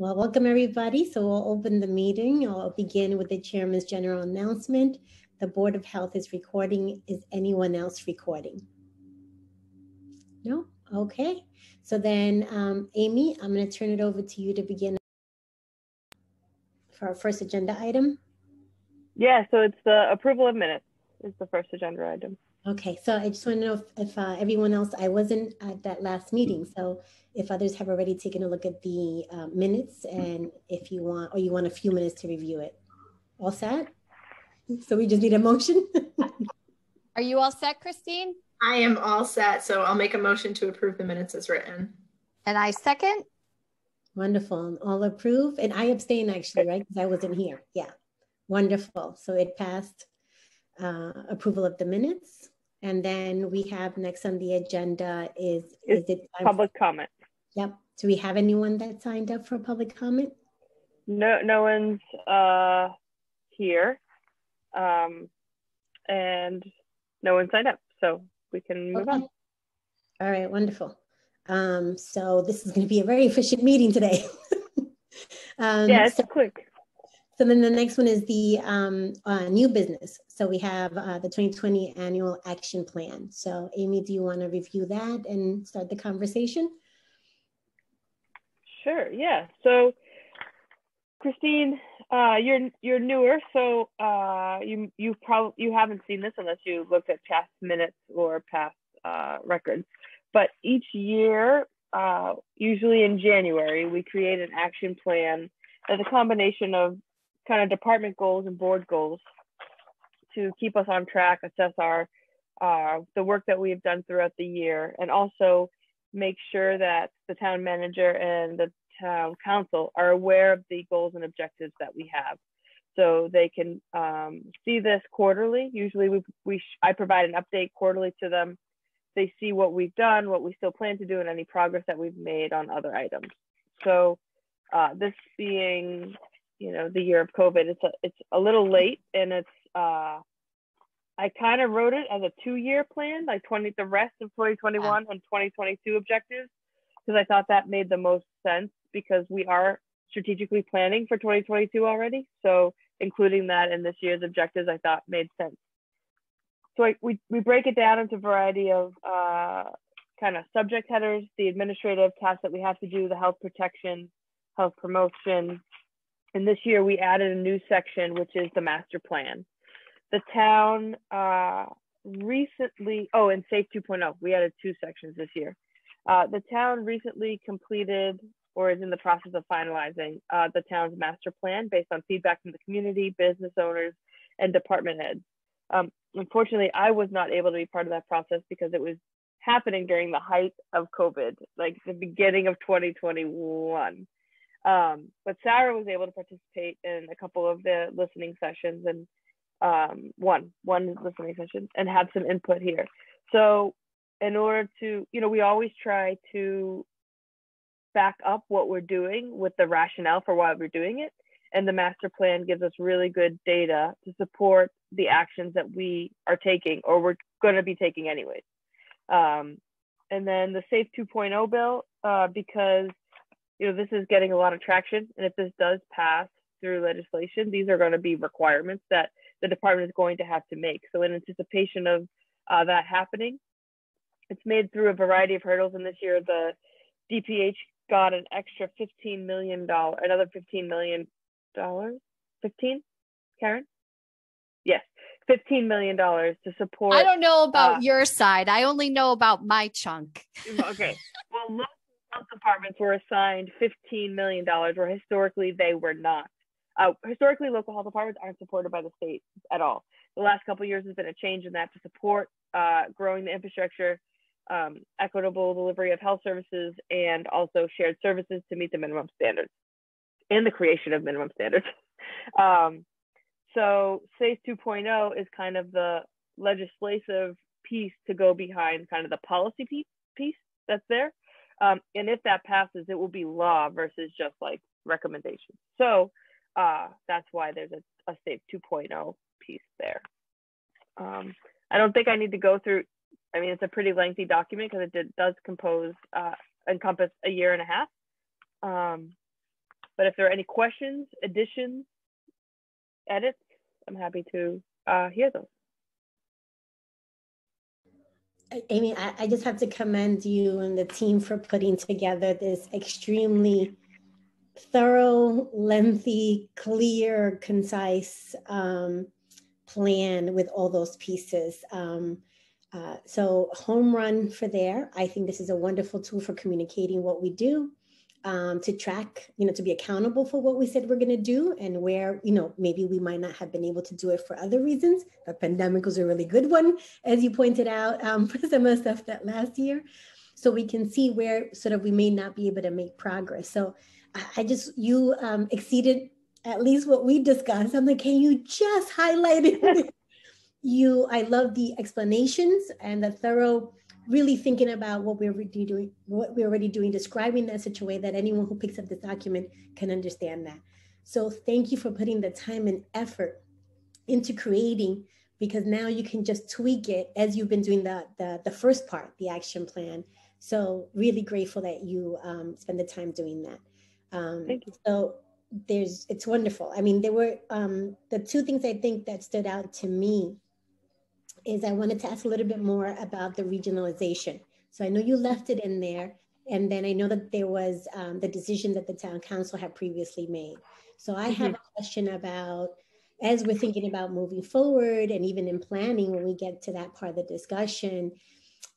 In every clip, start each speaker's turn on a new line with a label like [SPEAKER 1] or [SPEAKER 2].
[SPEAKER 1] Well, welcome everybody. So we'll open the meeting. I'll begin with the chairman's general announcement. The Board of Health is recording. Is anyone else recording? No? Okay. So then, Amy, I'm going to turn it over to you to begin for our first agenda item.
[SPEAKER 2] Yeah, so it's the approval of minutes is the first agenda item.
[SPEAKER 1] Okay, so I just want to know if everyone else, I wasn't at that last meeting, so if others have already taken a look at the minutes and if you want, or you want a few minutes to review it. All set? So we just need a motion.
[SPEAKER 3] Are you all set, Christine?
[SPEAKER 4] I am all set, so I'll make a motion to approve the minutes as written.
[SPEAKER 3] And I second.
[SPEAKER 1] Wonderful, all approve, and I abstain actually, right? Because I wasn't here, yeah. Wonderful, so it passed. Approval of the minutes. And then we have next on the agenda is it
[SPEAKER 2] public comment?
[SPEAKER 1] Yep. Do we have anyone that signed up for public comment?
[SPEAKER 2] No one's here. And no one signed up, so we can move on.
[SPEAKER 1] All right, wonderful. So this is going to be a very efficient meeting today.
[SPEAKER 2] Yeah, it's quick.
[SPEAKER 1] So then the next one is the new business. So we have the 2020 annual action plan. So Amy, do you want to review that and start the conversation?
[SPEAKER 2] Sure, yeah. So Christine, you're newer, so you haven't seen this unless you looked at past minutes or past records. But each year, usually in January, we create an action plan that's a combination of kind of department goals and board goals to keep us on track, assess our the work that we have done throughout the year, and also make sure that the town manager and the town council are aware of the goals and objectives that we have, so they can see this quarterly. Usually I provide an update quarterly to them. They see what we've done, what we still plan to do, and any progress that we've made on other items. So this being, the year of COVID, it's a little late, and it's I kind of wrote it as a 2-year plan, like the rest of 2021 and 2022 objectives, because I thought that made the most sense, because we are strategically planning for 2022 already. So including that in this year's objectives, I thought made sense. So we break it down into a variety of kind of subject headers, the administrative tasks that we have to do, the health protection, health promotion. And this year we added a new section, which is the master plan. The town recently, and Safe 2.0, we added 2 sections this year. The town recently completed, or is in the process of finalizing, the town's master plan based on feedback from the community, business owners, and department heads. Unfortunately, I was not able to be part of that process because it was happening during the height of COVID, like the beginning of 2021. But Sarah was able to participate in a couple of the listening sessions, and one listening session, and have some input here. So in order to, we always try to back up what we're doing with the rationale for why we're doing it. And the master plan gives us really good data to support the actions that we are taking, or we're going to be taking anyways. And then the Safe 2.0 bill, because this is getting a lot of traction, and if this does pass through legislation, these are going to be requirements that the department is going to have to make. So in anticipation of that happening, it's made through a variety of hurdles. And this year, the DPH got an extra $15 million, another $15 million. 15, Karen? Yes, $15 million to support.
[SPEAKER 3] I don't know about your side. I only know about my chunk.
[SPEAKER 2] Okay. Well, local health departments were assigned $15 million, where historically they were not. Historically, local health departments aren't supported by the state at all. The last couple of years has been a change in that to support growing the infrastructure, equitable delivery of health services, and also shared services to meet the minimum standards, and the creation of minimum standards. So Safe 2.0 is kind of the legislative piece to go behind kind of the policy piece that's there. And if that passes, it will be law versus just like recommendations. So that's why there's a Safe 2.0 piece there. I don't think I need to go through, it's a pretty lengthy document because it does encompass a year and a half. But if there are any questions, additions, edits, I'm happy to hear those.
[SPEAKER 1] Amy, I just have to commend you and the team for putting together this extremely thorough, lengthy, clear, concise plan with all those pieces. So home run for there. I think this is a wonderful tool for communicating what we do, to track, to be accountable for what we said we're going to do, and where, maybe we might not have been able to do it for other reasons. The pandemic was a really good one, as you pointed out, for some of the stuff that last year. So we can see where sort of we may not be able to make progress. So you exceeded at least what we discussed. I'm like, can you just highlight it? I love the explanations and the thorough, really thinking about what we're already doing, describing that in such a way that anyone who picks up this document can understand that. So thank you for putting the time and effort into creating, because now you can just tweak it as you've been doing the first part, the action plan. So really grateful that you spend the time doing that.
[SPEAKER 2] Thank you.
[SPEAKER 1] So it's wonderful. I mean, there were the two things I think that stood out to me is I wanted to ask a little bit more about the regionalization. So I know you left it in there, and then I know that there was the decision that the town council had previously made. So I have a question about, as we're thinking about moving forward and even in planning, when we get to that part of the discussion,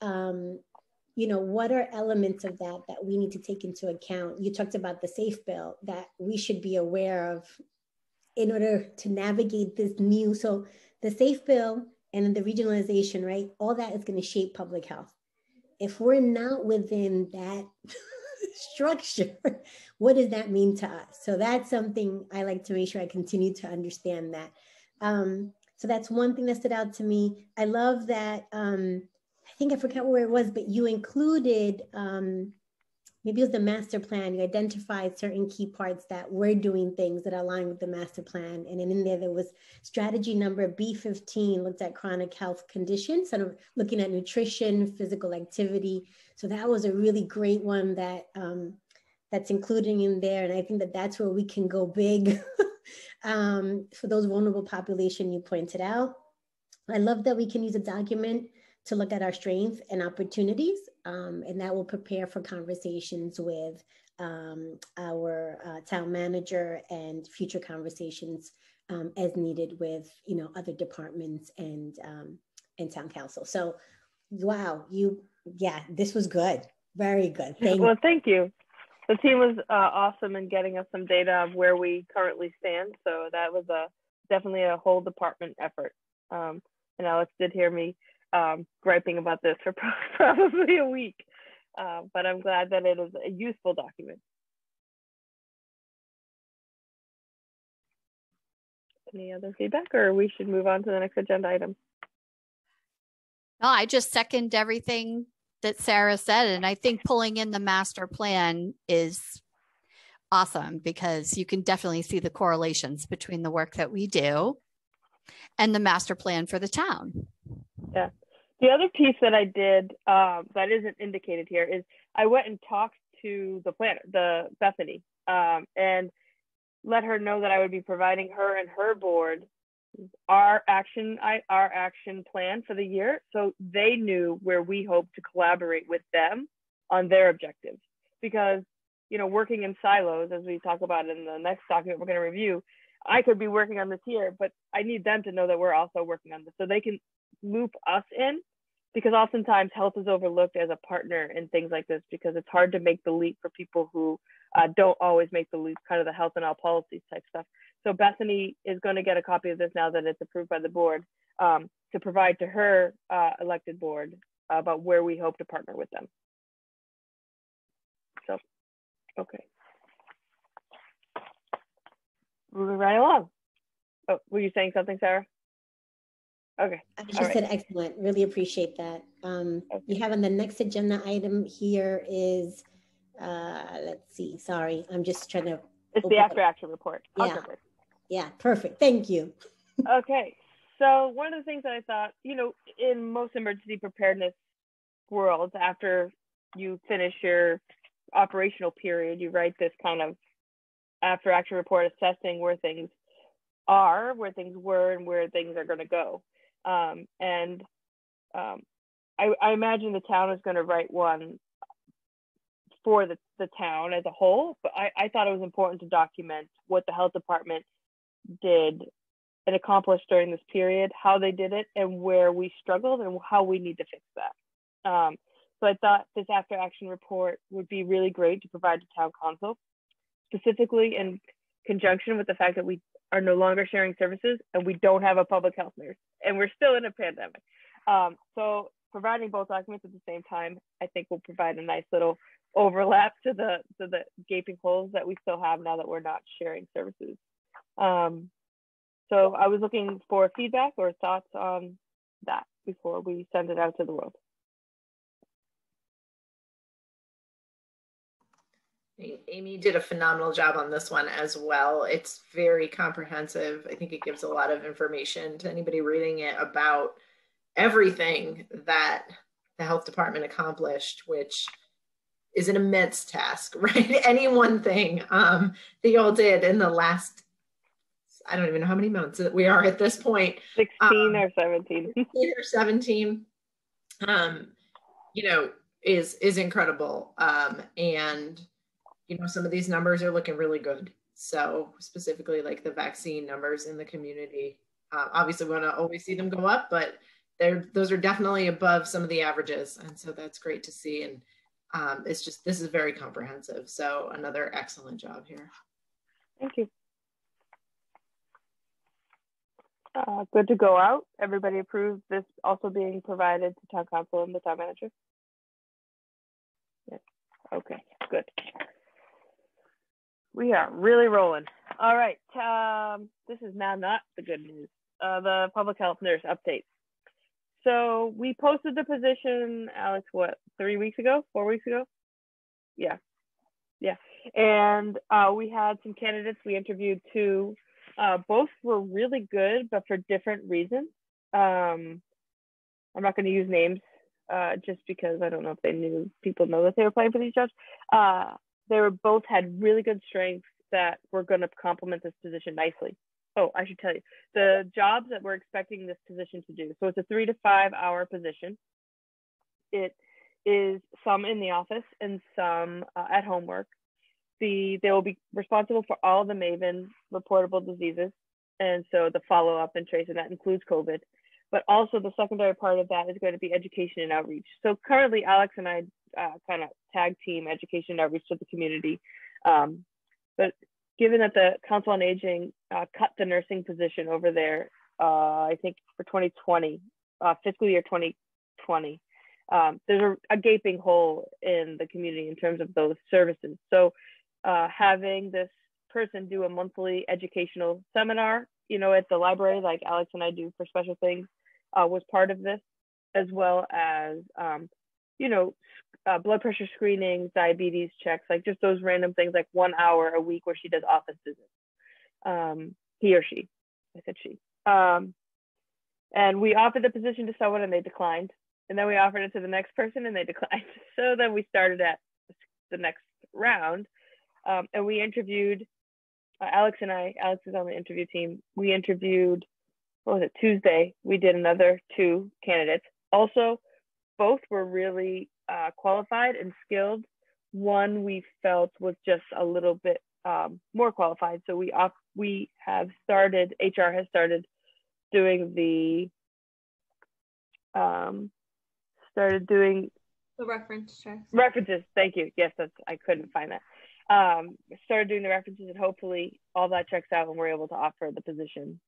[SPEAKER 1] what are elements of that we need to take into account? You talked about the SAFE bill that we should be aware of in order to navigate this new, so the SAFE bill and the regionalization, right? All that is going to shape public health. If we're not within that structure, what does that mean to us? So that's something I like to make sure I continue to understand that. So that's one thing that stood out to me. I love that, I think I forgot where it was, but you included, maybe it was the master plan. You identified certain key parts that we're doing things that align with the master plan. And then in there was strategy number B15, looked at chronic health conditions, sort of looking at nutrition, physical activity. So that was a really great one that that's including in there. And I think that that's where we can go big for those vulnerable population you pointed out. I love that we can use a document to look at our strengths and opportunities, and that will prepare for conversations with our town manager and future conversations as needed with other departments and town council. So, wow, this was good, very good.
[SPEAKER 2] Thank you. The team was awesome in getting us some data of where we currently stand. So that was definitely a whole department effort. And Alex did hear me griping about this for probably a week, but I'm glad that it is a useful document. Any other feedback, or we should move on to the next agenda item?
[SPEAKER 3] No, I just second everything that Sarah said, and I think pulling in the master plan is awesome because you can definitely see the correlations between the work that we do and the master plan for the town.
[SPEAKER 2] Yeah. The other piece that I did that isn't indicated here is I went and talked to the planner, Bethany, and let her know that I would be providing her and her board our action plan for the year, so they knew where we hope to collaborate with them on their objectives. Because working in silos, as we talk about in the next document we're going to review, I could be working on this here, but I need them to know that we're also working on this so they can loop us in, because oftentimes health is overlooked as a partner in things like this because it's hard to make the leap for people who don't always make the leap, kind of the health and all policies type stuff. So Bethany is going to get a copy of this now that it's approved by the board to provide to her elected board about where we hope to partner with them. So, okay. Moving right along. Oh, were you saying something, Sarah? Okay.
[SPEAKER 1] I just said excellent. Really appreciate that. Okay. You have on the next agenda item here is, let's see. Sorry, I'm just trying to.
[SPEAKER 2] It's the after action report.
[SPEAKER 1] Yeah. Yeah. Perfect. Thank you.
[SPEAKER 2] Okay. So one of the things that I thought, in most emergency preparedness worlds, after you finish your operational period, you write this kind of after action report assessing where things are, where things were, and where things are going to go. I imagine the town is going to write one for the town as a whole, but I thought it was important to document what the health department did and accomplished during this period, how they did it, and where we struggled and how we need to fix that. So I thought this after action report would be really great to provide to town council, specifically in conjunction with the fact that we are no longer sharing services and we don't have a public health nurse and we're still in a pandemic. So providing both documents at the same time, I think will provide a nice little overlap to the gaping holes that we still have now that we're not sharing services. So I was looking for feedback or thoughts on that before we send it out to the world.
[SPEAKER 4] Amy did a phenomenal job on this one as well. It's very comprehensive. I think it gives a lot of information to anybody reading it about everything that the health department accomplished, which is an immense task, right? Any one thing that y'all did in the last, I don't even know how many months we are at this point.
[SPEAKER 2] 16 or 17.
[SPEAKER 4] 16 or 17, you know, is incredible. And you know, some of these numbers are looking really good. So specifically like the vaccine numbers in the community, obviously we want to always see them go up, but those are definitely above some of the averages. And so that's great to see. And it's just, this is very comprehensive. So another excellent job here.
[SPEAKER 2] Thank you. Good to go out. Everybody approved this also being provided to town council and the town manager? Yes. Okay, good. We are really rolling. All right, this is now not the good news. The public health nurse update. So we posted the position, Alex, what, 3 weeks ago, 4 weeks ago? Yeah. And we had some candidates. We interviewed two. Both were really good, but for different reasons. I'm not going to use names just because I don't know if people know that they were playing for these jobs. They were both had really good strengths that were going to complement this position nicely. Oh, I should tell you, the jobs that we're expecting this position to do. So it's a 3 to 5 hour position. It is some in the office and some at home work. They will be responsible for all the MAVEN reportable diseases. And so the follow-up and tracing, that includes COVID. But also the secondary part of that is going to be education and outreach. So currently Alex and I kind of tag team education and outreach to the community. But given that the Council on Aging cut the nursing position over there, I think for 2020, fiscal year 2020, there's a gaping hole in the community in terms of those services. So having this person do a monthly educational seminar, you know, at the library, like Alex and I do for special things, was part of this, as well as, you know, blood pressure screenings, diabetes checks, like just those random things, like 1 hour a week where she does office visits. He or she, I said she. And we offered the position to someone and they declined. And then we offered it to the next person and they declined. So then we started at the next round. And we interviewed, Alex and I, Alex is on the interview team. We interviewed, what was it, Tuesday, we did another 2 candidates. Also, both were really qualified and skilled. One we felt was just a little bit more qualified. So we have started, HR has started doing the
[SPEAKER 5] reference checks.
[SPEAKER 2] References, thank you. Yes, I couldn't find that. Started doing the references and hopefully all that checks out and we're able to offer the position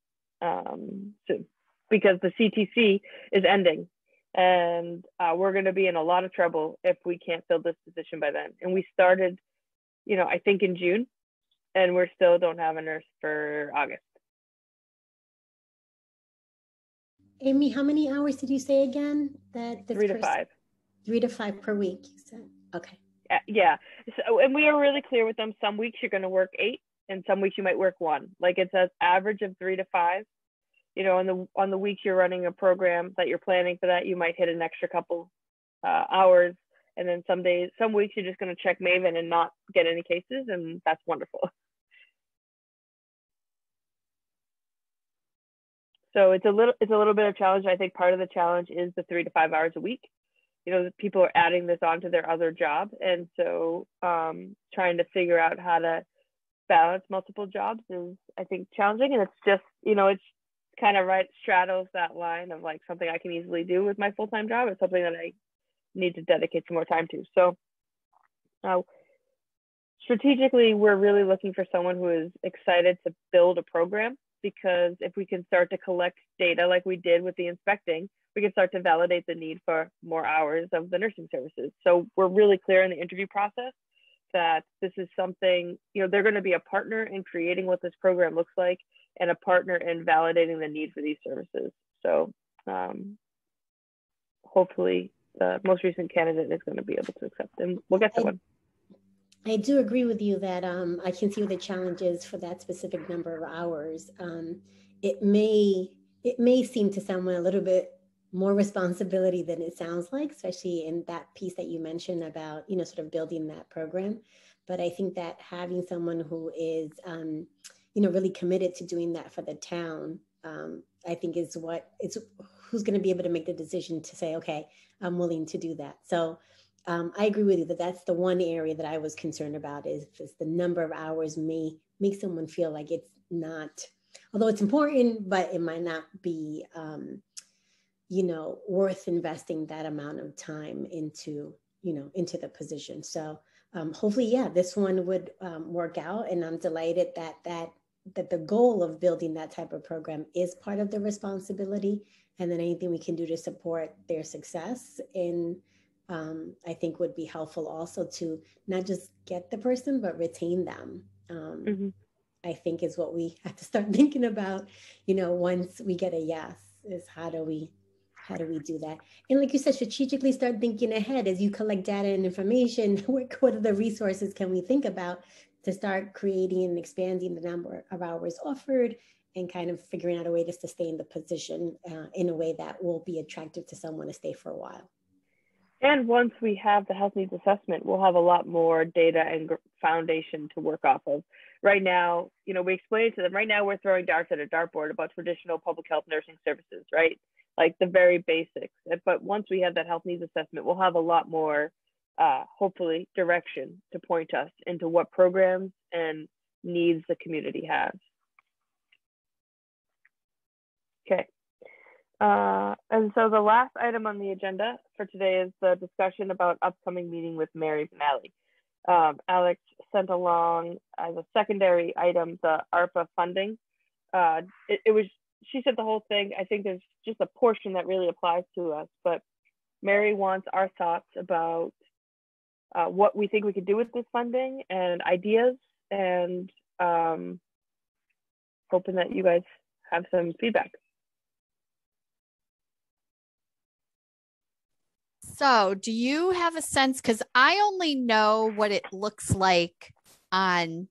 [SPEAKER 2] soon, because the CTC is ending and we're going to be in a lot of trouble if we can't fill this position by then. And we started, you know, I think in June, and we're still don't have a nurse for August.
[SPEAKER 1] Amy, how many hours did you say again? That
[SPEAKER 2] 3 to 5.
[SPEAKER 1] 3 to 5 per week, you said. Okay.
[SPEAKER 2] Yeah. So, and we are really clear with them. Some weeks you're going to work 8 and some weeks you might work 1. Like it's an average of 3 to 5. You know, on the weeks you're running a program that you're planning for that, you might hit an extra couple hours. And then some weeks you're just going to check MAVEN and not get any cases. And that's wonderful. So it's a little bit of a challenge. I think part of the challenge is the 3 to 5 hours a week. You know, people are adding this onto their other job. And so trying to figure out how to balance multiple jobs is, I think, challenging. And it's just, you know, it's kind of straddles that line of like something I can easily do with my full-time job. It's something that I need to dedicate some more time to. So strategically, we're really looking for someone who is excited to build a program, because if we can start to collect data like we did with the inspecting, we can start to validate the need for more hours of the nursing services. So we're really clear in the interview process that this is something, you know, they're going to be a partner in creating what this program looks like and a partner in validating the need for these services. So hopefully the most recent candidate is going to be able to accept, and we'll get to one.
[SPEAKER 1] I do agree with you that I can see what the challenge is for that specific number of hours. It may seem to someone a little bit more responsibility than it sounds like, especially in that piece that you mentioned about, you know, sort of building that program. But I think that having someone who is, you know, really committed to doing that for the town, I think is who's going to be able to make the decision to say, okay, I'm willing to do that. So I agree with you that that's the one area that I was concerned about, is the number of hours may make someone feel like it's not, although it's important, but it might not be, you know, worth investing that amount of time into, you know, into the position. So hopefully, yeah, this one would work out. And I'm delighted that the goal of building that type of program is part of the responsibility. And then anything we can do to support their success in, I think would be helpful also to not just get the person, but retain them. I think is what we have to start thinking about, you know, once we get a yes, is how do we do that? And like you said, strategically start thinking ahead as you collect data and information. What are the resources can we think about to start creating and expanding the number of hours offered, and kind of figuring out a way to sustain the position in a way that will be attractive to someone to stay for a while.
[SPEAKER 2] And once we have the health needs assessment, we'll have a lot more data and foundation to work off of. Right now, you know, we explained to them, right now we're throwing darts at a dartboard about traditional public health nursing services, right? Like the very basics. But once we have that health needs assessment, we'll have a lot more, hopefully, direction to point us into what programs and needs the community has. Okay. And so the last item on the agenda for today is the discussion about upcoming meeting with Mary Benally. Alex sent along as a secondary item the ARPA funding. She said the whole thing. I think there's just a portion that really applies to us, but Mary wants our thoughts about what we think we could do with this funding and ideas, and hoping that you guys have some feedback.
[SPEAKER 3] So do you have a sense, because I only know what it looks like on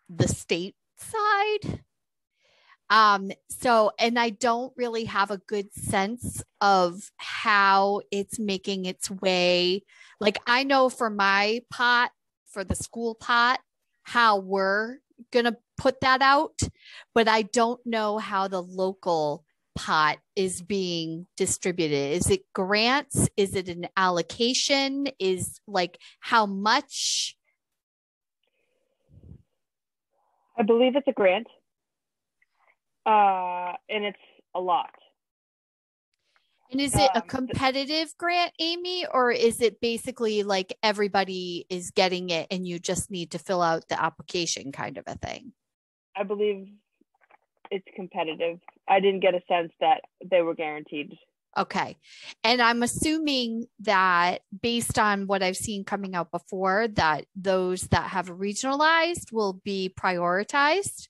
[SPEAKER 3] the state side. And I don't really have a good sense of how it's making its way. Like, I know for my pot, for the school pot, how we're going to put that out, but I don't know how the local pot is being distributed. Is it grants? Is it an allocation? Is like how much?
[SPEAKER 2] I believe it's a grant. And it's a lot.
[SPEAKER 3] And is it a competitive grant, Amy, or is it basically like everybody is getting it and you just need to fill out the application kind of a thing?
[SPEAKER 2] I believe it's competitive. I didn't get a sense that they were guaranteed.
[SPEAKER 3] Okay. And I'm assuming that based on what I've seen coming out before, that those that have regionalized will be prioritized.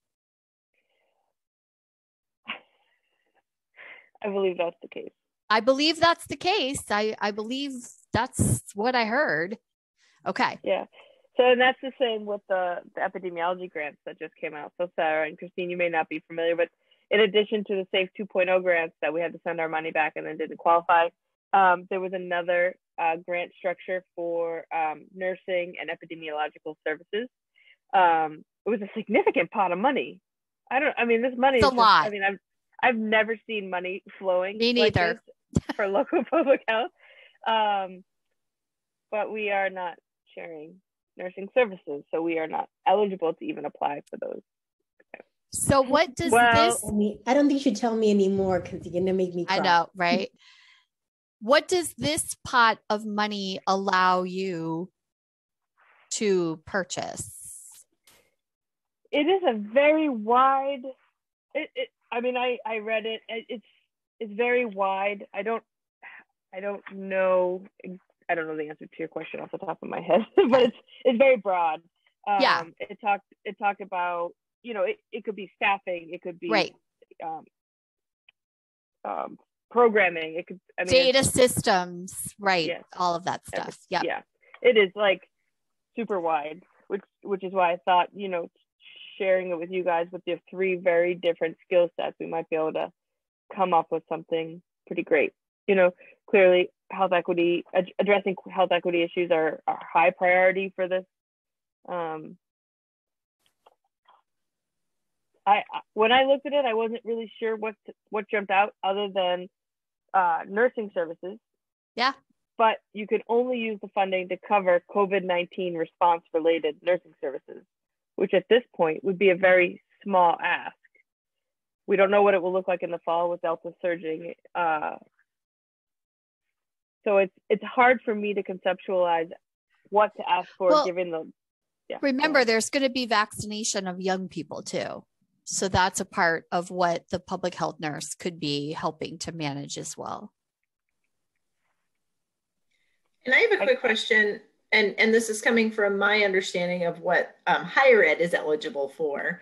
[SPEAKER 2] I believe that's the case.
[SPEAKER 3] I believe that's the case. I believe that's what I heard. Okay.
[SPEAKER 2] Yeah. So, and that's the same with the epidemiology grants that just came out. So Sarah and Christine, you may not be familiar, but in addition to the SAFE 2.0 grants that we had to send our money back and then didn't qualify, there was another grant structure for nursing and epidemiological services. It was a significant pot of money. This money
[SPEAKER 3] is
[SPEAKER 2] a lot. I've never seen money flowing.
[SPEAKER 3] Me neither.
[SPEAKER 2] Like this for local public health. But we are not sharing nursing services, so we are not eligible to even apply for those.
[SPEAKER 3] So what does
[SPEAKER 2] Well,
[SPEAKER 3] this?
[SPEAKER 1] I don't think you should tell me anymore because you're gonna make me cry.
[SPEAKER 3] I know, right? What does this pot of money allow you to purchase?
[SPEAKER 2] it is a very wide. I mean, I read it. It's very wide. I don't know. I don't know the answer to your question off the top of my head, but it's very broad.
[SPEAKER 3] Yeah.
[SPEAKER 2] It talked about, you know, it could be staffing, it could be
[SPEAKER 3] Right.
[SPEAKER 2] Programming, it could, I mean,
[SPEAKER 3] Data systems, right?
[SPEAKER 2] Yes.
[SPEAKER 3] All of that stuff. Yeah.
[SPEAKER 2] Yeah, it is like super wide, which is why I thought, you know, sharing it with you guys with your 3 very different skill sets, we might be able to come up with something pretty great. You know, clearly health equity, addressing health equity issues are high priority for this. When I looked at it, I wasn't really sure what jumped out other than nursing services.
[SPEAKER 3] Yeah.
[SPEAKER 2] But you can only use the funding to cover COVID-19 response related nursing services, which at this point would be a very small ask. We don't know what it will look like in the fall with Delta surging. So it's hard for me to conceptualize what to ask for, given the. Yeah,
[SPEAKER 3] remember, there's going to be vaccination of young people too. So that's a part of what the public health nurse could be helping to manage as well.
[SPEAKER 4] And I have a quick question, and this is coming from my understanding of what higher ed is eligible for,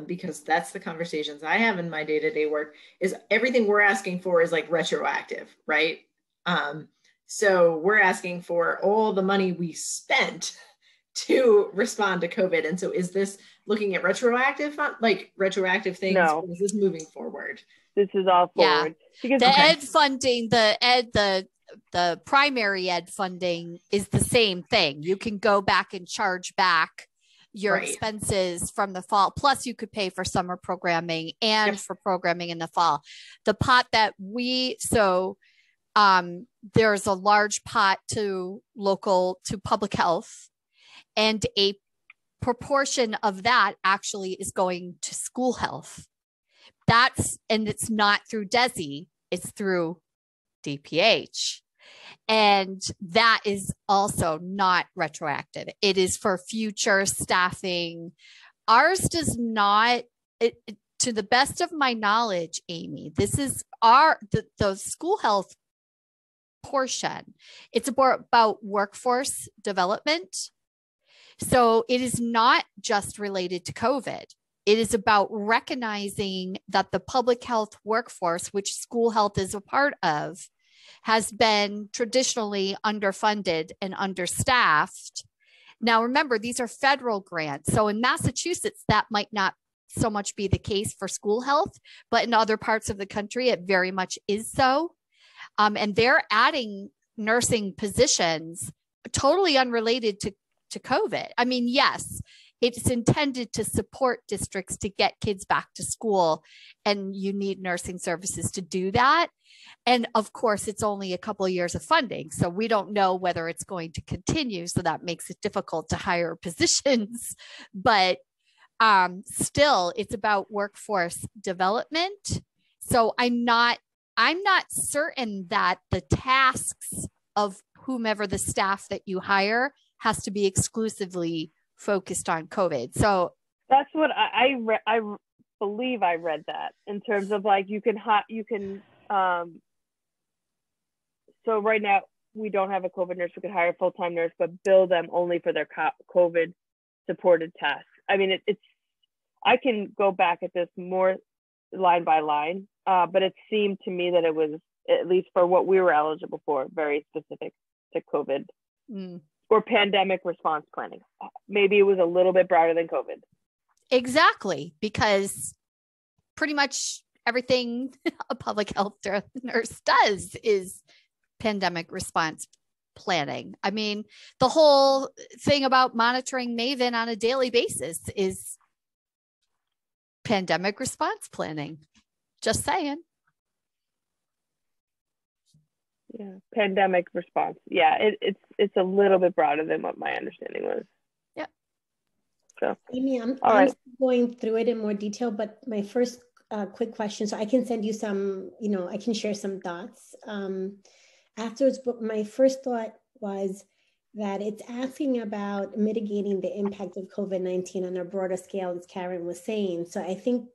[SPEAKER 4] because that's the conversations I have in my day-to-day work, is everything we're asking for is like retroactive, right? So we're asking for all the money we spent to respond to COVID. And so is this looking at retroactive things?
[SPEAKER 2] No.
[SPEAKER 4] Or is this moving forward?
[SPEAKER 2] This is all forward.
[SPEAKER 3] Yeah. The ed funding, the primary ed funding is the same thing. You can go back and charge back your expenses from the fall. Plus you could pay for summer programming and for programming in the fall. The pot that there's a large pot to public health, and a proportion of that actually is going to school health. And it's not through DESE, it's through DPH. And that is also not retroactive. It is for future staffing. Ours does not, to the best of my knowledge, Amy, this is the school health portion. It's about workforce development. So it is not just related to COVID. It is about recognizing that the public health workforce, which school health is a part of, has been traditionally underfunded and understaffed. Now, remember, these are federal grants. So in Massachusetts, that might not so much be the case for school health, but in other parts of the country, it very much is so. And they're adding nursing positions totally unrelated to COVID. I mean, yes, it's intended to support districts to get kids back to school, and you need nursing services to do that. And of course, it's only a couple of years of funding, so we don't know whether it's going to continue. So that makes it difficult to hire positions. But still, it's about workforce development. So I'm not certain that the tasks of whomever the staff that you hire has to be exclusively focused on COVID. So
[SPEAKER 2] that's what I believe I read that in terms of like you can so right now we don't have a COVID nurse. We could hire a full-time nurse, but bill them only for their COVID supported tasks. I mean, I can go back at this more line by line, but it seemed to me that it was, at least for what we were eligible for, very specific to COVID or pandemic response planning. Maybe it was a little bit broader than COVID.
[SPEAKER 3] Exactly, because pretty much everything a public health nurse does is pandemic response planning. I mean, the whole thing about monitoring MAVEN on a daily basis is pandemic response planning. Just saying.
[SPEAKER 2] Yeah, pandemic response. Yeah, it's a little bit broader than what my understanding was.
[SPEAKER 3] Yeah.
[SPEAKER 2] So,
[SPEAKER 1] Amy, I'm
[SPEAKER 2] right.
[SPEAKER 1] going through it in more detail, but my first quick question, so I can send you some, I can share some thoughts afterwards, but my first thought was that it's asking about mitigating the impact of COVID-19 on a broader scale, as Karen was saying. So I think,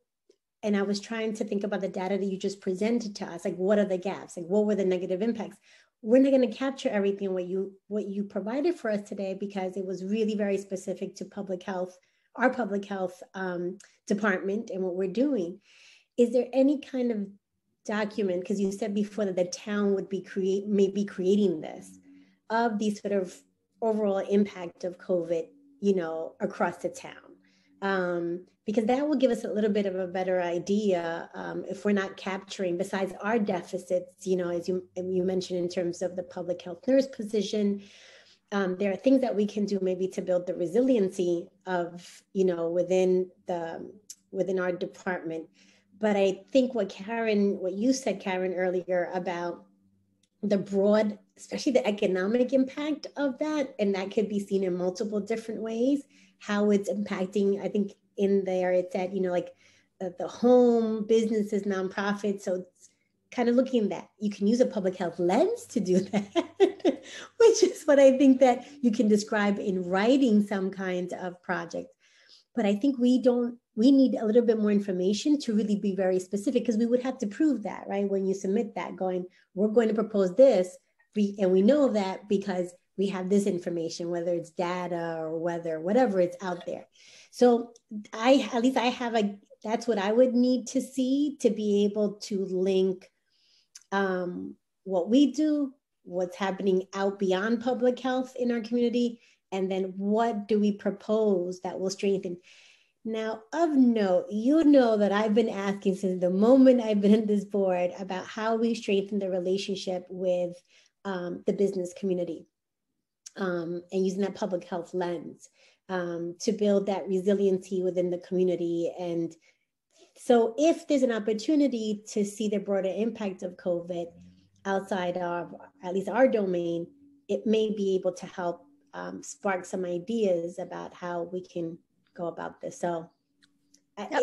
[SPEAKER 1] and I was trying to think about the data that you just presented to us, like what are the gaps? Like what were the negative impacts? We're not going to capture everything what you provided for us today, because it was really very specific to public health, our public health department and what we're doing. Is there any kind of document, because you said before that the town would be maybe creating this, of the sort of overall impact of COVID, across the town? Because that will give us a little bit of a better idea if we're not capturing, besides our deficits, as you mentioned in terms of the public health nurse position, there are things that we can do maybe to build the resiliency of, within our department. But I think what you said, Karen, earlier about the broad, especially the economic impact of that, and that could be seen in multiple different ways, how it's impacting, I think in there it said, like the home, businesses, nonprofits. So it's kind of looking that you can use a public health lens to do that, which is what I think that you can describe in writing some kind of project. But I think we need a little bit more information to really be very specific, because we would have to prove that, right? When you submit that, we're going to propose this, and we know that because we have this information, whether it's data or whatever it's out there. So that's what I would need to see to be able to link what we do, what's happening out beyond public health in our community, and then what do we propose that will strengthen. Now, of note, that I've been asking since the moment I've been in this board about how we strengthen the relationship with the business community and using that public health lens to build that resiliency within the community. And so if there's an opportunity to see the broader impact of COVID outside of at least our domain, it may be able to help spark some ideas about how we can go about this. So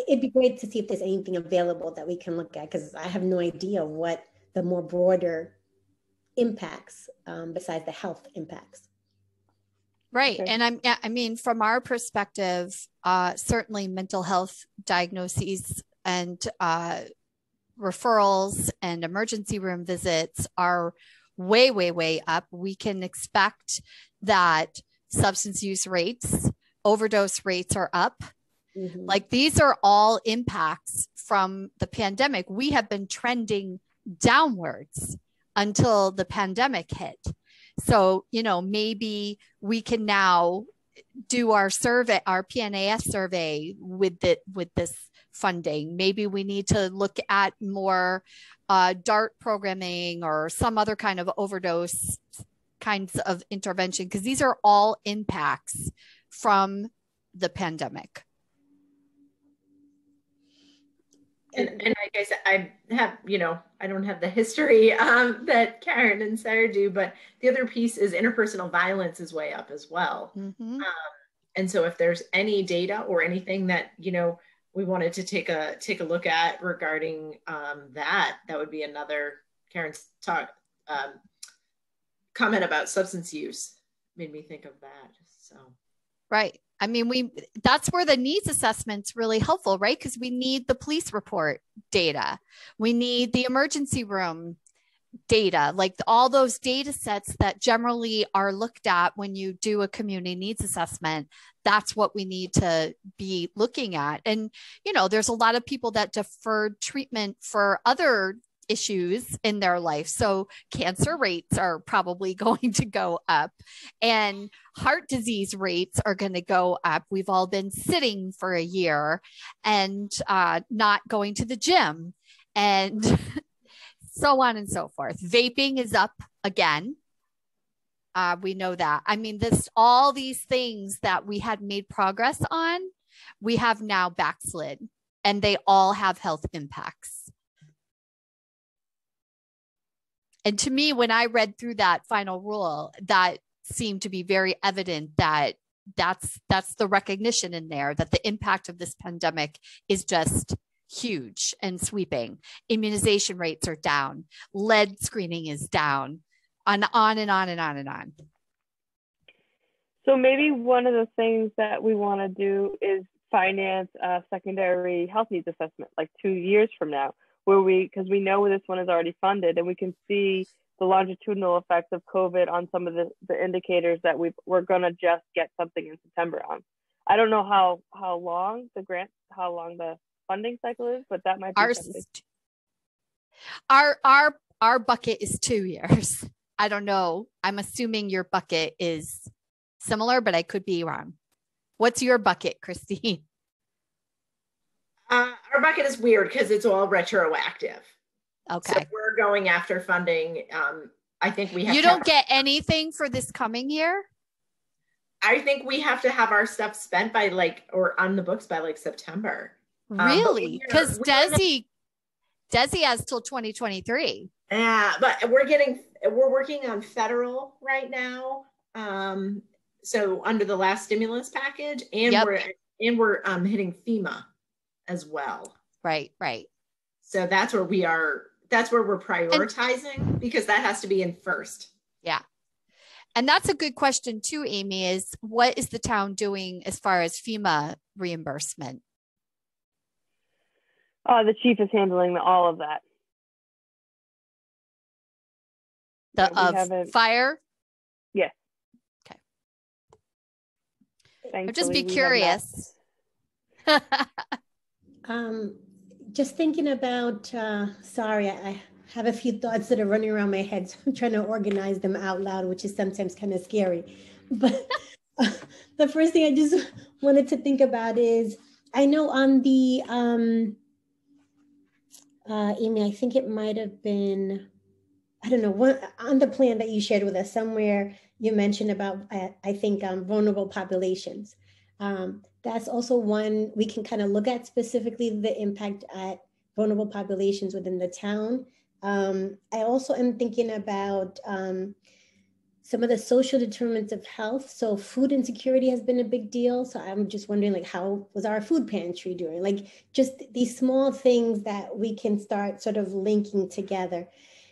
[SPEAKER 1] it'd be great to see if there's anything available that we can look at, because I have no idea what the more broader impacts besides the health impacts.
[SPEAKER 3] Right. Okay. And I mean, from our perspective, certainly mental health diagnoses and referrals and emergency room visits are way, way, way up. We can expect that substance use rates, overdose rates are up. Mm-hmm. Like these are all impacts from the pandemic. We have been trending downwards until the pandemic hit. So, maybe we can now do our survey, our PNAS survey with this funding. Maybe we need to look at more DART programming or some other kind of overdose kinds of intervention, because these are all impacts from the pandemic.
[SPEAKER 4] And like I said, I have, I don't have the history that Karen and Sarah do, but the other piece is interpersonal violence is way up as well. Mm-hmm. And so if there's any data or anything that, we wanted to take a look at regarding that would be another. Karen's comment about substance use made me think of that. So.
[SPEAKER 3] Right. I mean, that's where the needs assessment's really helpful, right? Because we need the police report data. We need the emergency room data, like all those data sets that generally are looked at when you do a community needs assessment. That's what we need to be looking at. And, there's a lot of people that deferred treatment for other issues in their life. So cancer rates are probably going to go up and heart disease rates are going to go up. We've all been sitting for a year and not going to the gym and so on and so forth. Vaping is up again. We know that. I mean, all these things that we had made progress on, we have now backslid and they all have health impacts. And to me, when I read through that final rule, that seemed to be very evident that that's the recognition in there that the impact of this pandemic is just huge and sweeping. Immunization rates are down, lead screening is down, on and on and on and on.
[SPEAKER 2] So maybe one of the things that we want to do is finance a secondary health needs assessment, like 2 years from now, because we know this one is already funded, and we can see the longitudinal effects of COVID on some of the indicators that we're going to just get something in September on. I don't know how long the funding cycle is, but that might be something.
[SPEAKER 3] Our bucket is 2 years. I don't know. I'm assuming your bucket is similar, but I could be wrong. What's your bucket, Christine?
[SPEAKER 4] Our bucket is weird because it's all retroactive.
[SPEAKER 3] Okay.
[SPEAKER 4] So we're going after funding. I think we have.
[SPEAKER 3] You don't get anything for this coming year?
[SPEAKER 4] I think we have to have our stuff spent by or on the books by September.
[SPEAKER 3] Really? Because Desi has till 2023.
[SPEAKER 4] Yeah, but we're working on federal right now. So under the last stimulus package, and we're hitting FEMA as well.
[SPEAKER 3] Right.
[SPEAKER 4] So that's where we are. That's where we're prioritizing, because that has to be in first.
[SPEAKER 3] Yeah. And that's a good question too, Amy, is what is the town doing as far as FEMA reimbursement?
[SPEAKER 2] The chief is handling all of that.
[SPEAKER 3] Fire?
[SPEAKER 2] Yes.
[SPEAKER 3] Okay.
[SPEAKER 2] I'd
[SPEAKER 3] just be curious.
[SPEAKER 1] Just thinking about, sorry, I have a few thoughts that are running around my head, so I'm trying to organize them out loud, which is sometimes kind of scary. But the first thing I just wanted to think about is, I know on the, Amy, I think it might have been, I don't know, on the plan that you shared with us, somewhere you mentioned about, I think, vulnerable populations. That's also one we can kind of look at, specifically the impact at vulnerable populations within the town. I also am thinking about some of the social determinants of health. So food insecurity has been a big deal. So I'm just wondering, how was our food pantry doing? Just these small things that we can start sort of linking together.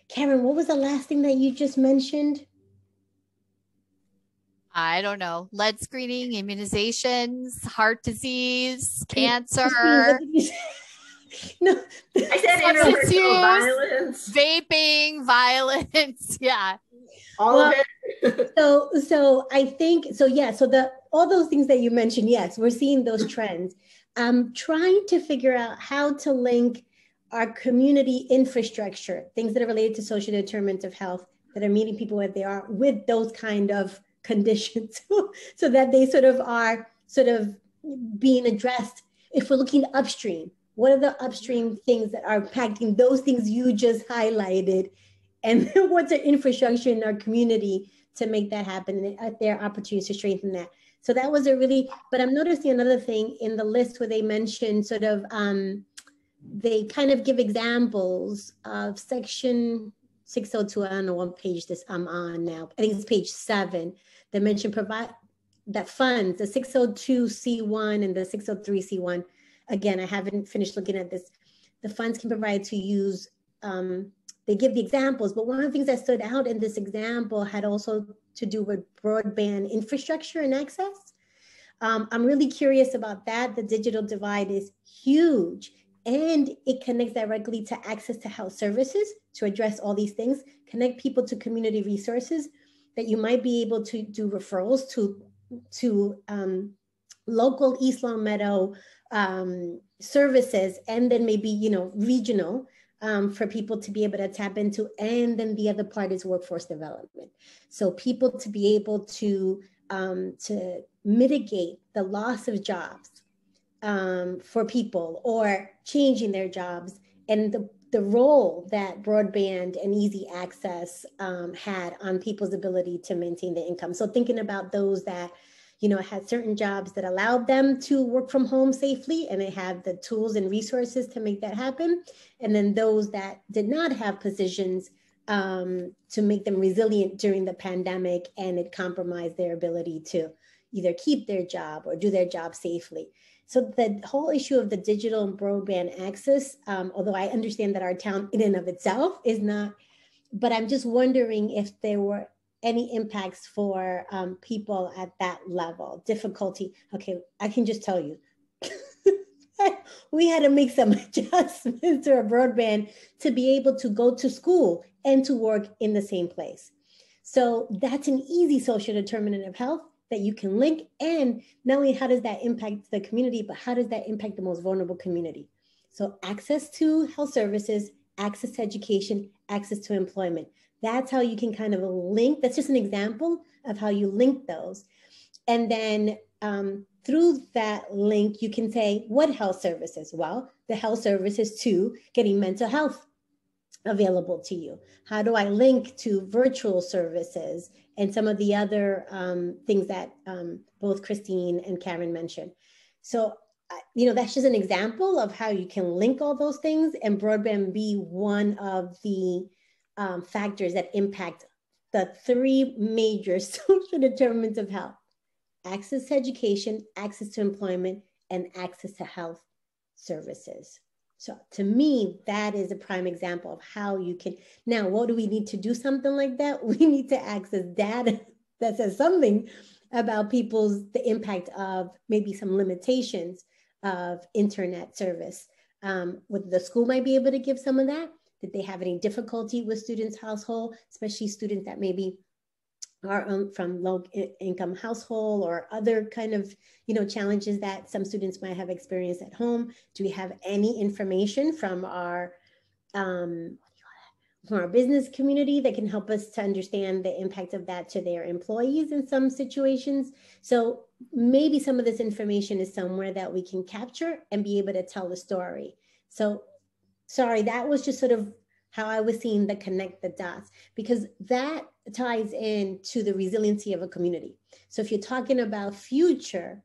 [SPEAKER 1] Karen, what was the last thing that you just mentioned?
[SPEAKER 3] I don't know. Lead screening, immunizations, heart disease, cancer.
[SPEAKER 4] No, I said interpersonal violence,
[SPEAKER 3] vaping, violence. Yeah,
[SPEAKER 4] all of it.
[SPEAKER 1] So I think so. Yeah. So all those things that you mentioned, yes, we're seeing those trends. I'm trying to figure out how to link our community infrastructure, things that are related to social determinants of health that are meeting people where they are, with those kind of conditions, so that they are being addressed. If we're looking upstream, what are the upstream things that are impacting those things you just highlighted, and what's our infrastructure in our community to make that happen? And there are opportunities to strengthen that. So that was but I'm noticing another thing in the list where they mentioned they kind of give examples of section 602. I don't know what page I'm on now. I think it's page 7. They mentioned that funds, the 602C1 and the 603C1. Again, I haven't finished looking at this. The funds can provide to use, they give the examples, but one of the things that stood out in this example had also to do with broadband infrastructure and access. I'm really curious about that. The digital divide is huge, and it connects directly to access to health services to address all these things, connect people to community resources that you might be able to do referrals to local East Long Meadow services, and then maybe, regional for people to be able to tap into. And then the other part is workforce development. So people to be able to mitigate the loss of jobs for people, or changing their jobs, and the role that broadband and easy access had on people's ability to maintain their income. So thinking about those that, had certain jobs that allowed them to work from home safely, and they had the tools and resources to make that happen. And then those that did not have positions to make them resilient during the pandemic, and it compromised their ability to either keep their job or do their job safely. So the whole issue of the digital and broadband access, although I understand that our town in and of itself is not, but I'm just wondering if there were any impacts for people at that level, difficulty. Okay, I can just tell you, we had to make some adjustments to our broadband to be able to go to school and to work in the same place. So that's an easy social determinant of health that you can link. And not only how does that impact the community, but how does that impact the most vulnerable community? So access to health services, access to education, access to employment. That's how you can kind of link. That's just an example of how you link those. And then through that link, you can say, what health services? Well, the health services to getting mental health available to you. How do I link to virtual services and some of the other things that both Christine and Karen mentioned? So, that's just an example of how you can link all those things, and broadband be one of the factors that impact the three major social determinants of health: access to education, access to employment, and access to health services. So to me, that is a prime example of how you can. Now, what do we need to do something like that? We need to access data that says something about the impact of maybe some limitations of internet service. Whether the school might be able to give some of that. Did they have any difficulty with students' household, especially students that maybe are from low income household or other kind of, challenges that some students might have experienced at home? Do we have any information from our business community that can help us to understand the impact of that to their employees in some situations? So maybe some of this information is somewhere that we can capture and be able to tell the story. So sorry, that was just sort of how I was seeing the connect the dots, because that ties into the resiliency of a community. So if you're talking about future,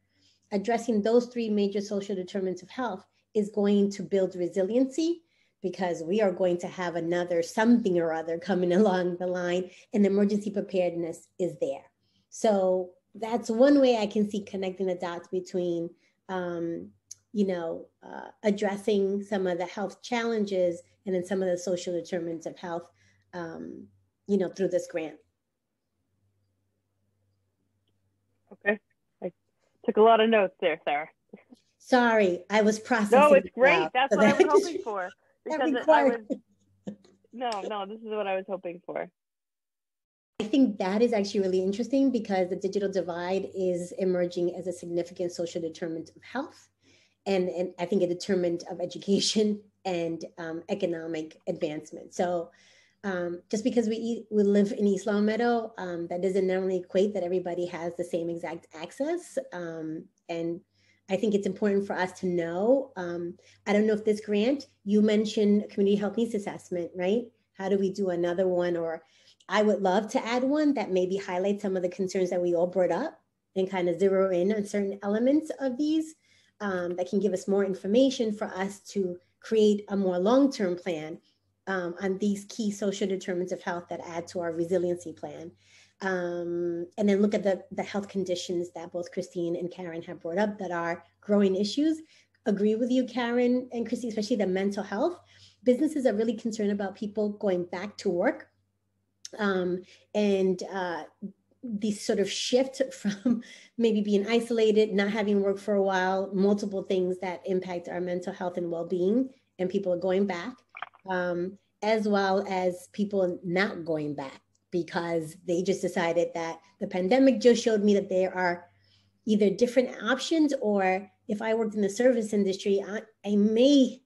[SPEAKER 1] addressing those three major social determinants of health is going to build resiliency, because we are going to have another something or other coming along the line, and emergency preparedness is there. So that's one way I can see connecting the dots between, addressing some of the health challenges and then some of the social determinants of health, through this grant.
[SPEAKER 2] Okay. I took a lot of notes there, Sarah.
[SPEAKER 1] Sorry, I was processing.
[SPEAKER 2] No, it's great. That's what I was hoping for. Because this is what I was hoping for.
[SPEAKER 1] I think that is actually really interesting, because the digital divide is emerging as a significant social determinant of health, and I think a determinant of education and economic advancement. So just because we live in East Long Meadow, that doesn't normally equate that everybody has the same exact access. And I think it's important for us to know. I don't know if this grant, you mentioned community health needs assessment, right? How do we do another one? Or I would love to add one that maybe highlights some of the concerns that we all brought up and kind of zero in on certain elements of these that can give us more information for us to create a more long-term plan on these key social determinants of health that add to our resiliency plan. And then look at the health conditions that both Christine and Karen have brought up that are growing issues. Agree with you, Karen and Christine, especially the mental health. Businesses are really concerned about people going back to work. This sort of shift from maybe being isolated, not having worked for a while, multiple things that impact our mental health and well-being, and people are going back, as well as people not going back because they just decided that the pandemic just showed me that there are either different options, or if I worked in the service industry, I may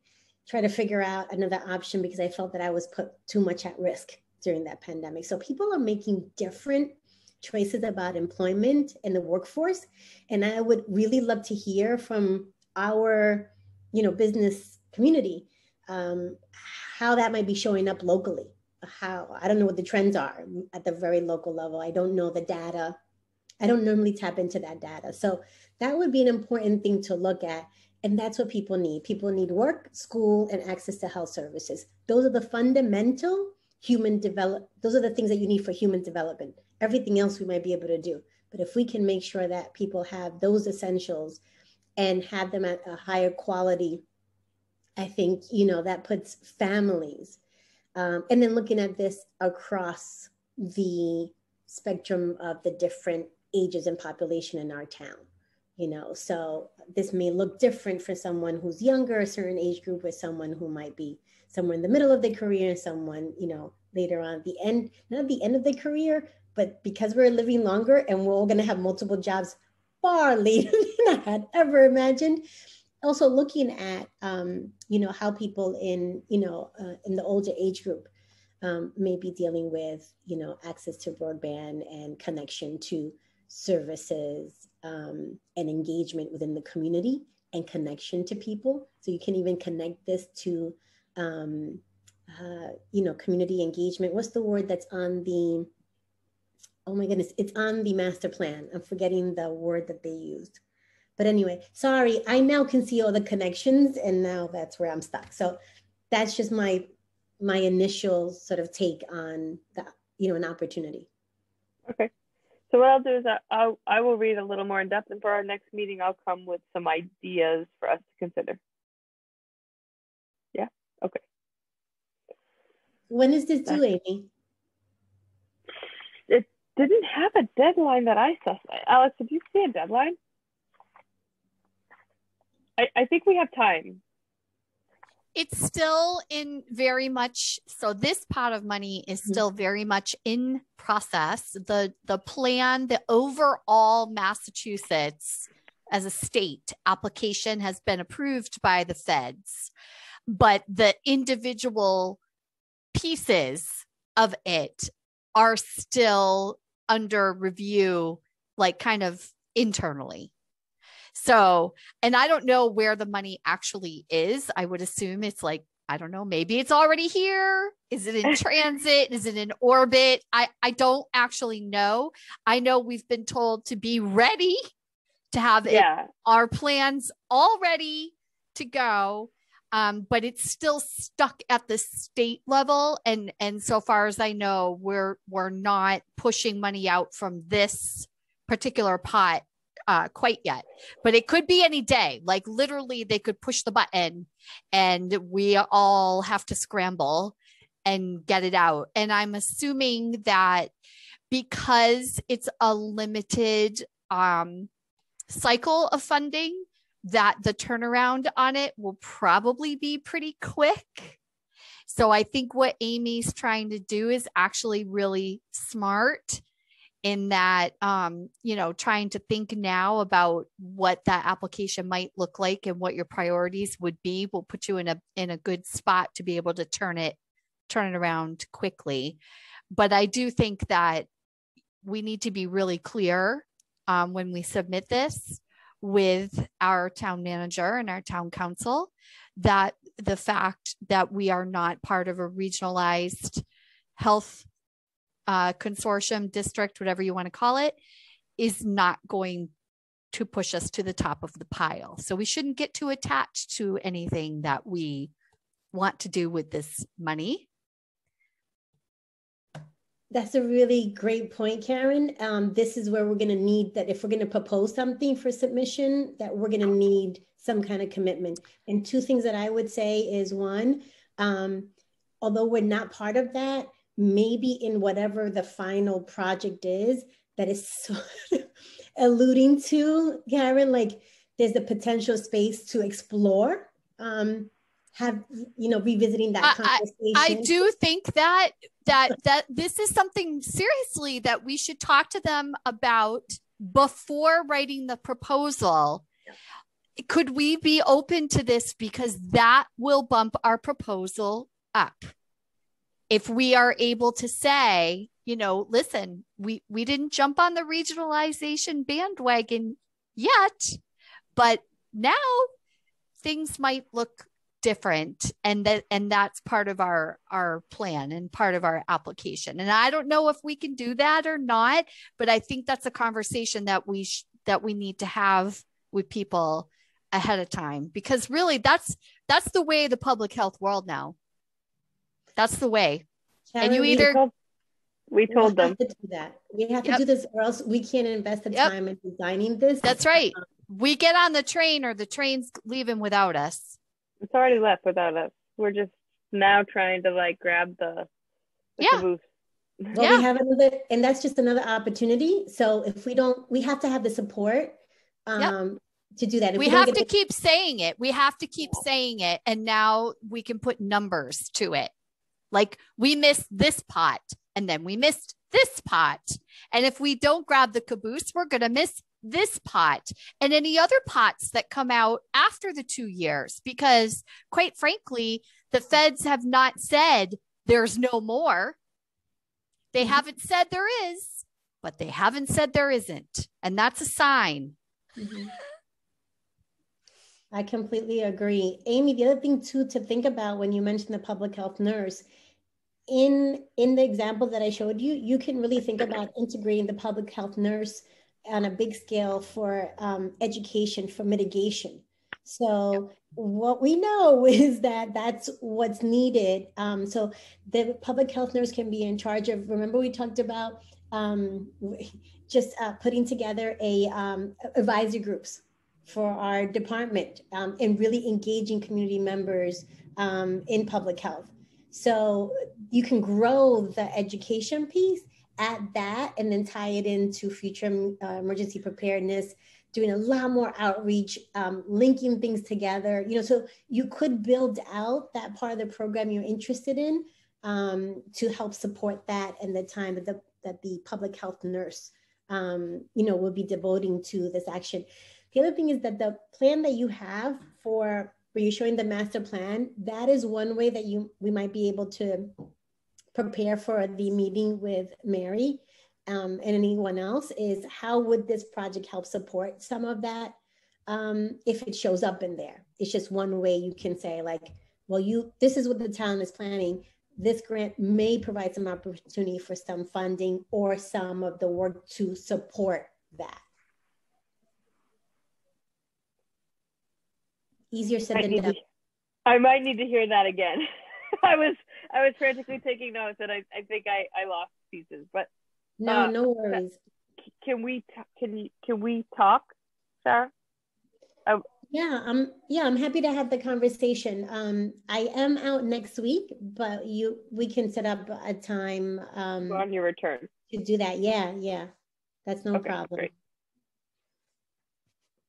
[SPEAKER 1] try to figure out another option because I felt that I was put too much at risk during that pandemic. So people are making different choices about employment in the workforce. And I would really love to hear from our, business community, how that might be showing up locally. I don't know what the trends are at the very local level. I don't know the data. I don't normally tap into that data. So that would be an important thing to look at. And that's what people need. People need work, school, and access to health services. Those are the fundamental those are the things that you need for human development. Everything else we might be able to do. But if we can make sure that people have those essentials and have them at a higher quality, I think, that puts families, and then looking at this across the spectrum of the different ages and population in our town, so this may look different for someone who's younger, a certain age group, or someone who might be somewhere in the middle of their career, and someone, later on the end, not the end of their career, but because we're living longer and we're all going to have multiple jobs far later than I had ever imagined. Also looking at, how people in the older age group may be dealing with, access to broadband and connection to services and engagement within the community and connection to people. So you can even connect this to, community engagement. What's the word that's on the, oh my goodness, it's on the master plan. I'm forgetting the word that they used. But anyway, sorry, I now can see all the connections, and now that's where I'm stuck. So that's just my initial sort of take on that, an opportunity.
[SPEAKER 2] Okay. So what I'll do is I will read a little more in depth, and for our next meeting, I'll come with some ideas for us to consider. Yeah. Okay.
[SPEAKER 1] When is this due, Amy?
[SPEAKER 2] It didn't have a deadline that I saw. Alex, did you see a deadline? I think we have time.
[SPEAKER 3] It's still in very much, so this pot of money is still very much in process. The plan, the overall Massachusetts as a state application has been approved by the feds, but the individual pieces of it are still under review, like kind of internally. So, and I don't know where the money actually is. I would assume it's like, I don't know, maybe it's already here. Is it in transit? Is it in orbit? I don't actually know. I know we've been told to be ready to have our plans all ready to go. But it's still stuck at the state level. And so far as I know, we're not pushing money out from this particular pot quite yet, but it could be any day. Like literally they could push the button and we all have to scramble and get it out. And I'm assuming that because it's a limited cycle of funding, that the turnaround on it will probably be pretty quick. So I think what Amy's trying to do is actually really smart in that, trying to think now about what that application might look like and what your priorities would be will put you in a good spot to be able to turn it around quickly. But I do think that we need to be really clear when we submit this with our town manager and our town council, that the fact that we are not part of a regionalized health consortium, district, whatever you want to call it, is not going to push us to the top of the pile. So we shouldn't get too attached to anything that we want to do with this money.
[SPEAKER 1] That's a really great point, Karen. This is where we're going to need that if we're going to propose something for submission, that we're going to need some kind of commitment. And two things that I would say is one, although we're not part of that, maybe in whatever the final project is that is sort of alluding to, Karen, like there's the potential space to explore, revisiting that conversation.
[SPEAKER 3] I do think that this is something seriously that we should talk to them about before writing the proposal. Yeah. Could we be open to this? Because that will bump our proposal up. If we are able to say, listen, we didn't jump on the regionalization bandwagon yet, but now things might look different, and that's part of our plan and part of our application. And I don't know if we can do that or not, but I think that's a conversation that we need to have with people ahead of time, because really that's the way of the public health world now. That's the way. And you
[SPEAKER 1] Sharon,
[SPEAKER 3] either,
[SPEAKER 2] We told
[SPEAKER 1] we'll
[SPEAKER 2] them.
[SPEAKER 1] have to do that. We have to
[SPEAKER 3] Yep.
[SPEAKER 1] do this, or else we can't invest the
[SPEAKER 3] Yep.
[SPEAKER 1] time in designing this.
[SPEAKER 3] that's right. We get on the train or the train's leaving without us.
[SPEAKER 2] It's already left without us. We're just now trying to like grab the
[SPEAKER 3] Yeah.
[SPEAKER 2] caboose.
[SPEAKER 1] Well,
[SPEAKER 3] Yeah.
[SPEAKER 1] we have another, and that's just another opportunity. So if we don't, we have to have the support to do that. If
[SPEAKER 3] We
[SPEAKER 1] don't
[SPEAKER 3] have
[SPEAKER 1] get
[SPEAKER 3] to
[SPEAKER 1] the-
[SPEAKER 3] keep saying it. We have to keep saying it. And now we can put numbers to it. Like we missed this pot and then we missed this pot. And if we don't grab the caboose, we're going to miss this pot and any other pots that come out after the 2 years, because quite frankly, the feds have not said there's no more. They haven't said there is, but they haven't said there isn't. And that's a sign.
[SPEAKER 1] I completely agree. Amy, the other thing too to think about when you mentioned the public health nurse, in the example that I showed you, you can really think about integrating the public health nurse on a big scale for education, for mitigation. So what we know is that that's what's needed. So the public health nurse can be in charge of, remember we talked about just putting together advisory groups for our department and really engaging community members in public health. So you can grow the education piece at that and then tie it into future emergency preparedness, doing a lot more outreach, linking things together, so you could build out that part of the program you're interested in to help support that and the time that the public health nurse, will be devoting to this action. The other thing is that the plan that you have where you're showing the master plan, that is one way that we might be able to prepare for the meeting with Mary and anyone else, is how would this project help support some of that if it shows up in there. It's just one way you can say like, well, this is what the town is planning. This grant may provide some opportunity for some funding or some of the work to support that. Easier said than done.
[SPEAKER 2] I might need to hear that again. I was frantically taking notes and I think I lost pieces, but
[SPEAKER 1] no worries.
[SPEAKER 2] Can we talk, Sarah?
[SPEAKER 1] Yeah, I'm happy to have the conversation. I am out next week, but we can set up a time
[SPEAKER 2] on your return
[SPEAKER 1] to do that. Yeah, that's no problem.
[SPEAKER 2] Great.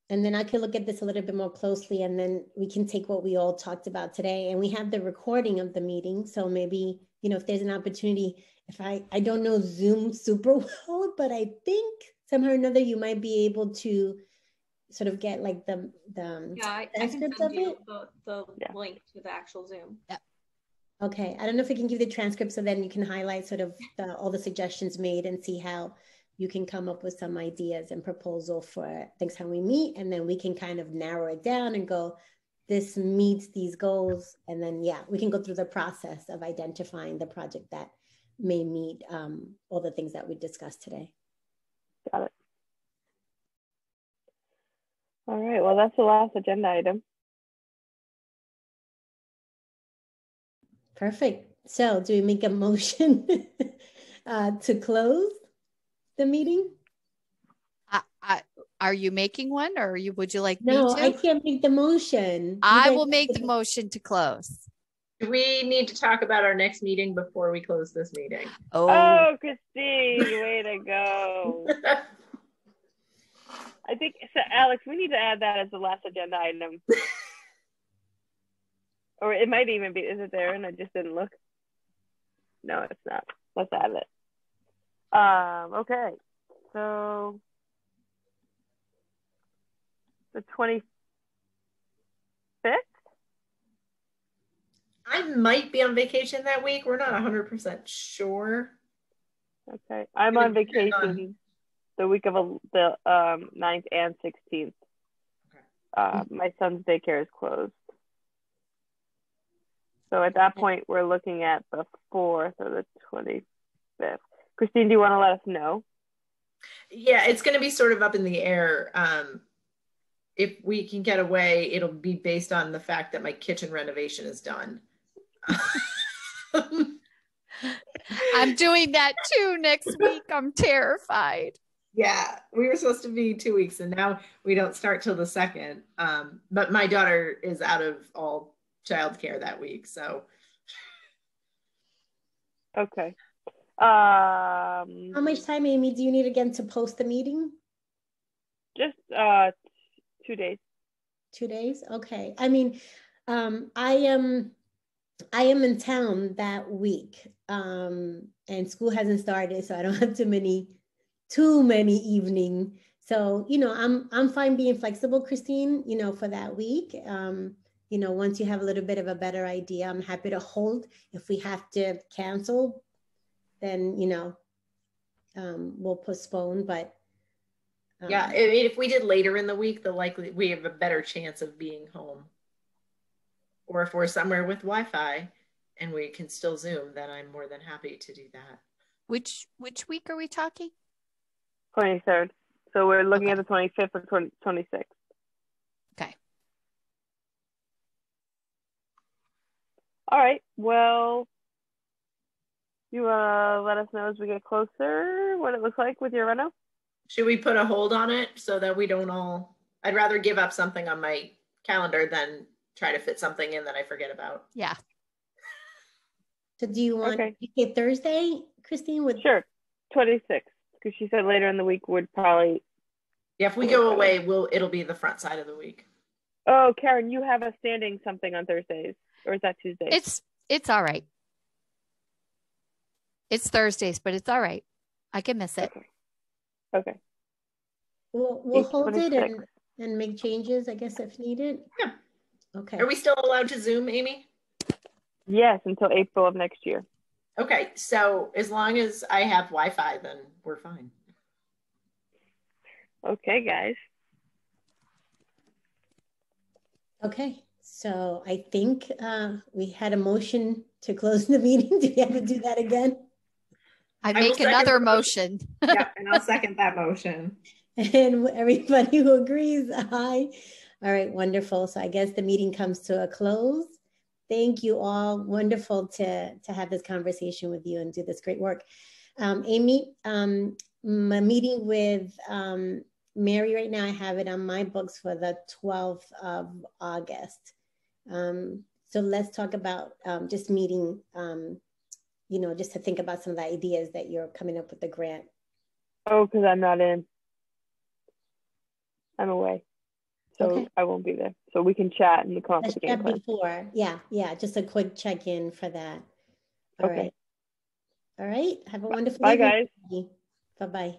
[SPEAKER 1] And then I can look at this a little bit more closely, and then we can take what we all talked about today. And we have the recording of the meeting, so maybe if there's an opportunity, if I don't know Zoom super well, but I think somehow or another you might be able to sort of get like the
[SPEAKER 5] I can
[SPEAKER 1] transcript
[SPEAKER 5] send
[SPEAKER 1] of
[SPEAKER 5] you
[SPEAKER 1] it.
[SPEAKER 5] the link to the actual Zoom.
[SPEAKER 3] Yeah.
[SPEAKER 1] Okay, I don't know if we can give the transcript, so then you can highlight sort of all the suggestions made and see how you can come up with some ideas and proposal for next time we meet, and then we can kind of narrow it down and go, this meets these goals, and then we can go through the process of identifying the project that may meet all the things that we discussed today.
[SPEAKER 2] Got it. All right, well, that's the last agenda item.
[SPEAKER 1] Perfect. So do we make a motion to close the meeting?
[SPEAKER 3] Are you making one, or would you like
[SPEAKER 1] No,
[SPEAKER 3] me to?
[SPEAKER 1] I can't make the motion.
[SPEAKER 3] I will make the motion to close.
[SPEAKER 4] We need to talk about our next meeting before we close this meeting.
[SPEAKER 2] Oh, Christine, way to go. I think, so Alex, we need to add that as the last agenda item. Or it might even be, is it there and I just didn't look? No, it's not. Let's add it. Okay, so the 25th?
[SPEAKER 4] I might be on vacation that week. We're not 100% sure.
[SPEAKER 2] Okay, I'm on vacation the week of the 9th and 16th. My son's daycare is closed. So at that point, we're looking at the 4th or the 25th. Christine, do you want to let us know?
[SPEAKER 4] Yeah, it's going to be sort of up in the air. If we can get away, it'll be based on the fact that my kitchen renovation is done.
[SPEAKER 3] I'm doing that too next week. I'm terrified.
[SPEAKER 4] Yeah, we were supposed to be 2 weeks and now we don't start till the 2nd. But my daughter is out of all childcare that week. So
[SPEAKER 2] Okay.
[SPEAKER 1] How much time, Amy, do you need again to post the meeting?
[SPEAKER 2] Just 2 days.
[SPEAKER 1] 2 days? Okay. I mean, I am in town that week, and school hasn't started, so I don't have too many evening. So, I'm fine being flexible, Christine, for that week. Once you have a little bit of a better idea, I'm happy to hold. If we have to cancel, then, we'll postpone, but.
[SPEAKER 4] yeah, I mean, if we did later in the week, we have a better chance of being home. Or if we're somewhere with Wi-Fi and we can still Zoom, then I'm more than happy to do that.
[SPEAKER 3] Which week are we talking?
[SPEAKER 2] 23rd. So we're looking at the 25th or 26th.
[SPEAKER 3] Okay.
[SPEAKER 2] All right. Well, you let us know as we get closer what it looks like with your reno?
[SPEAKER 4] Should we put a hold on it so that we don't all, I'd rather give up something on my calendar than try to fit something in that I forget about.
[SPEAKER 3] Yeah.
[SPEAKER 1] So do you want to say Thursday, Christine?
[SPEAKER 2] Sure. 26th. Because she said later in the week would probably.
[SPEAKER 4] Yeah, if we go away, it'll be the front side of the week.
[SPEAKER 2] Oh, Karen, you have a standing something on Thursdays, or is that Tuesdays?
[SPEAKER 3] It's all right. It's Thursdays, but it's all right. I can miss it.
[SPEAKER 2] Okay.
[SPEAKER 1] We'll hold it and make changes, I guess, if needed.
[SPEAKER 4] Yeah.
[SPEAKER 1] Okay.
[SPEAKER 4] Are we still allowed to Zoom, Amy?
[SPEAKER 2] Yes, until April of next year.
[SPEAKER 4] Okay, so as long as I have Wi-Fi, then we're fine.
[SPEAKER 2] Okay, guys.
[SPEAKER 1] Okay, so I think we had a motion to close the meeting. Do we have to do that again?
[SPEAKER 3] I make another motion.
[SPEAKER 4] Yeah, and I'll second that motion.
[SPEAKER 1] And everybody who agrees, aye. All right, wonderful. So I guess the meeting comes to a close. Thank you all. Wonderful to have this conversation with you and do this great work. Amy, my meeting with Mary right now, I have it on my books for the 12th of August. So let's talk about just meeting, just to think about some of the ideas that you're coming up with the grant.
[SPEAKER 2] Oh, because I'm not in. I'm away. So I won't be there. So we can chat and come up with a game plan.
[SPEAKER 1] Before. Yeah. Just a quick check-in for that. All right. Have a wonderful
[SPEAKER 2] day. Bye, guys.
[SPEAKER 1] Bye-bye.